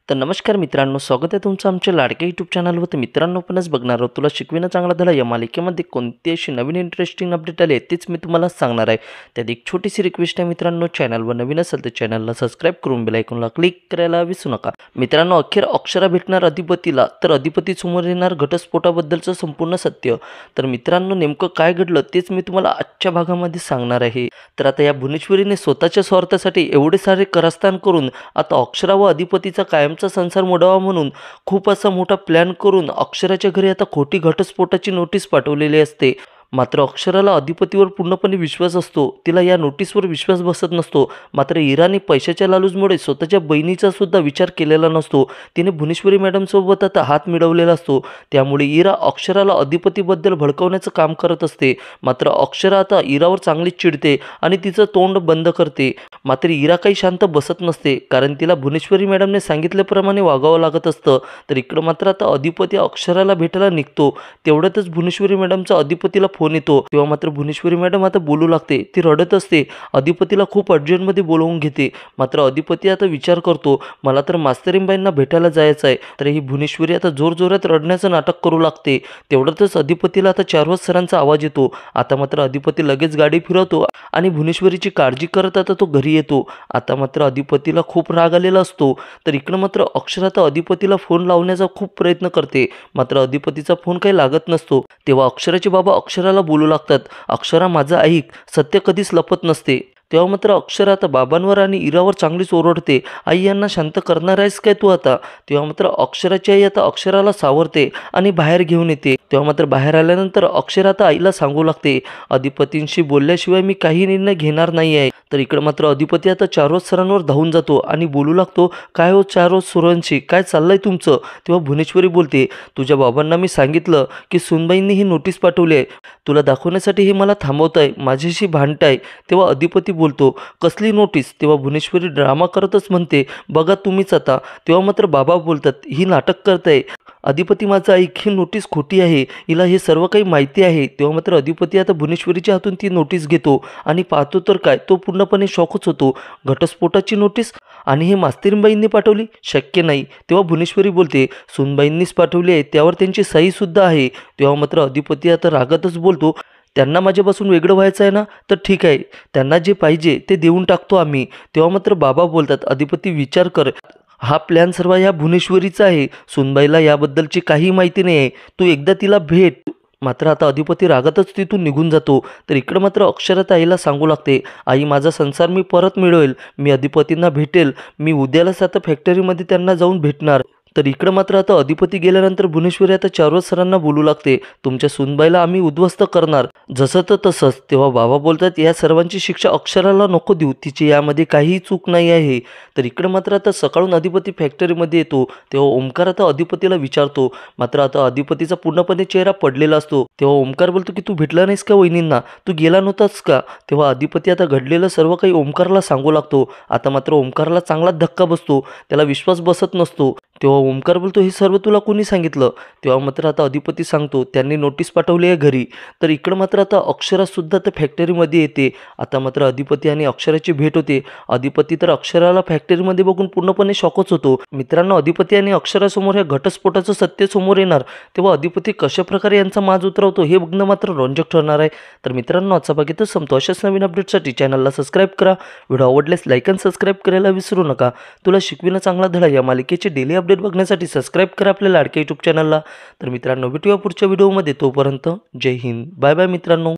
तर नमस्कार मित्रांनो, स्वागत आहे तुमचं आमच्या लाडक्या यूट्यूब चॅनलवर. तर मित्रांनो, आपणच बघणार आहोत तुला शिकविणं चांगला धडा या मालिकेमध्ये कोणती अशी नवीन इंटरेस्टिंग अपडेट आली तेच मी तुम्हाला सांगणार आहे. त्यात एक छोटीशी रिक्वेस्ट आहे मित्रांनो, चॅनलवर नवीन असेल तर चॅनलला सबस्क्राईब करून बेल आयकॉनला क्लिक करायला विसरू नका. मित्रांनो, अखेर अक्षरा भेटणार अधिपतीला, तर अधिपती समोर येणार घटस्फोटाबद्दलचं संपूर्ण सत्य. तर मित्रांनो, नेमकं काय घडलं तेच मी तुम्हाला आजच्या भागामध्ये सांगणार आहे. तर आता या भुवनेश्वरीने स्वतःच्या स्वार्थासाठी एवढे सारे कारस्थान करून आता अक्षरा व अधिपतीचा कायमचा संसार मोडावा म्हणून खूप असा मोठा प्लॅन करून अक्षराच्या घरी आता खोटी घटस्फोटाची नोटीस पाठवलेली असते. मात्र अक्षराला अधिपतीवर पूर्णपणे विश्वास असतो, तिला या नोटीसवर विश्वास बसत नसतो. मात्र इराने पैशाच्या लालूचमुळे स्वतःच्या बहिणीचा सुद्धा विचार केलेला नसतो. तिने भुवनेश्वरी मॅडमसोबत आता हात मिळवलेला असतो. त्यामुळे इरा अक्षराला अधिपतीबद्दल भडकवण्याचं काम करत असते. मात्र अक्षरा आता इरावर चांगलीच चिडते आणि तिचं तोंड बंद करते. मात्र इरा काही शांत बसत नसते, कारण तिला भुवनेश्वरी मॅडमने सांगितल्याप्रमाणे वागावं लागत असतं. तर इकडं मात्र आता अधिपती अक्षराला भेटायला निघतो. तेवढ्यातच भुवनेश्वरी मॅडमचा अधिपतीला फोन येतो. तेव्हा मात्र भुवनेश्वरी मॅडम आता बोलू लागते. ती रडत असते. अधिपतीला खूप अर्जंटमध्ये बोलवून घेते. मात्र अधिपती आता विचार करतो, मला तर मास्तरींबाईंना भेटायला जायचं आहे. तर ही भुवनेश्वरी आता जोरजोरात रडण्याचं नाटक करू लागते. तेवढ्यातच अधिपतीला आता चारवत सरांचा आवाज येतो. आता मात्र अधिपती लगेच गाडी फिरवतो आणि भुवनेश्वरीची काळजी करत आता तो घरी येतो. आता मात्र अधिपतीला खूप राग आलेला असतो. तर इकडं मात्र अक्षरा तर अधिपतीला फोन लावण्याचा खूप प्रयत्न करते. मात्र अधिपतीचा फोन काही लागत नसतो. तेव्हा अक्षराचे बाबा अक्षराला बोलू लागतात, अक्षरा माझं ऐक, सत्य कधीच लपत नसते. तेव्हा मात्र अक्षरा आता बाबांवर आणि इरावर चांगलीच ओरडते, आई यांना शांत करणार आहेस काय तू आता. तेव्हा मात्र अक्षराची आई आता अक्षराला सावरते आणि बाहेर घेऊन येते. तेव्हा मात्र बाहेर आल्यानंतर अक्षरा आता आईला सांगू लागते, अधिपतींशी बोलल्याशिवाय मी काही निर्णय घेणार नाही आहे. तर इकडं मात्र अधिपती आता चारवत सरांवर धावून जातो आणि बोलू लागतो, काय हो चारवत सरांशी, काय चाललंय तुमचं. तेव्हा भुवनेश्वरी बोलते, तुझ्या बाबांना मी सांगितलं की सुनबाईंनी ही नोटीस पाठवली आहे, तुला दाखवण्यासाठी हे मला थांबवताय, माझ्याशी भांडताय. तेव्हा अधिपती बोलतो, कसली नोटीस. तेव्हा भुवनेश्वरी ड्रामा करतच म्हणते, बघा तुम्हीच आता. तेव्हा मात्र बाबा बोलतात, ही नाटक करताय. अधिपती माझं ऐक, ही नोटीस खोटी आहे, हिला हे सर्व काही माहिती आहे. तेव्हा मात्र अधिपती आता भुवनेश्वरीच्या हातून ती नोटीस घेतो आणि पाहतो तर काय, तो पूर्णपणे शॉकच होतो. घटस्फोटाची नोटीस आणि हे मास्तरींबाईंनी पाठवली, शक्य नाही. तेव्हा भुवनेश्वरी बोलते, सुनबाईंनीच पाठवली आहे, त्यावर त्यांची सहीसुद्धा आहे. तेव्हा मात्र अधिपती आता रागातच बोलतो, त्यांना माझ्यापासून वेगळं व्हायचं आहे ना, तर ठीक आहे, त्यांना जे पाहिजे ते देऊन टाकतो आम्ही. तेव्हा मात्र बाबा बोलतात, अधिपती विचार कर, हा प्लॅन सर्व या भुवनेश्वरीचा आहे, सुनबाईला याबद्दलची काही माहिती नाही आहे, तू एकदा तिला भेट. मात्र आता अधिपती रागातच तिथून निघून जातो. तर इकडं मात्र अक्षरा आईला सांगू लागते, आई माझा संसार मी परत मिळवेल, मी अधिपतींना भेटेल, मी उद्यालाच आता फॅक्टरीमध्ये त्यांना जाऊन भेटणार. तर इकडं मात्र आता अधिपती गेल्यानंतर भुवनेश्वरी आता चारवत सरांना बोलू लागते, तुमच्या सुनबाईला आम्ही उद्ध्वस्त करणार, जसं तर तसंच. तेव्हा बाबा बोलतात, या सर्वांची शिक्षा अक्षराला नको देऊ, तिची यामध्ये काहीही चूक नाही आहे. तर इकडं मात्र आता सकाळून अधिपती फॅक्टरीमध्ये येतो. तेव्हा ओमकार आता अधिपतीला विचारतो. मात्र आता अधिपतीचा पूर्णपणे चेहरा पडलेला असतो. तेव्हा ओमकार बोलतो की तू भेटला नाहीस का वहिनींना, तू गेला नव्हतास का. तेव्हा अधिपती आता घडलेलं सर्व काही ओमकारला सांगू लागतो. आता मात्र ओमकारला चांगला धक्का बसतो, त्याला विश्वास बसत नसतो. तेव्हा ओमकार बोलतो, हे सर्व तुला कोणी सांगितलं. तेव्हा मात्र आता अधिपती सांगतो, त्यांनी नोटीस पाठवली आहे घरी. तर इकडं मात्र आता अक्षरासुद्धा त्या फॅक्टरीमध्ये येते. आता मात्र अधिपती आणि अक्षराची भेट होते. अधिपती तर अक्षराला फॅक्टरीमध्ये बघून पूर्णपणे शॉकच होतो. मित्रांनो, अधिपती आणि अक्षरासमोर या घटस्फोटाचं सत्य समोर येणार, तेव्हा अधिपती कशाप्रकारे यांचा माज उतरवतो हे बघणं मात्र रंजक ठरणार आहे. तर मित्रांनो, आजचा भाग इथंच संपतो. अशाच नवीन अपडेटसाठी चॅनलला सबस्क्राईब करा. व्हिडिओ आवडल्यास लाईक आणि सबस्क्राईब करायला विसरू नका. तुला शिकविणं चांगला धडा या मालिकेचे डेली अपडेट बघण्यासाठी सबस्क्राईब करा आपल्या लाडक्या यूट्यूब चॅनलला. तर मित्रांनो, भेटूया पुढच्या व्हिडिओमध्ये. तोपर्यंत जय हिंद, बाय बाय मित्रांनो.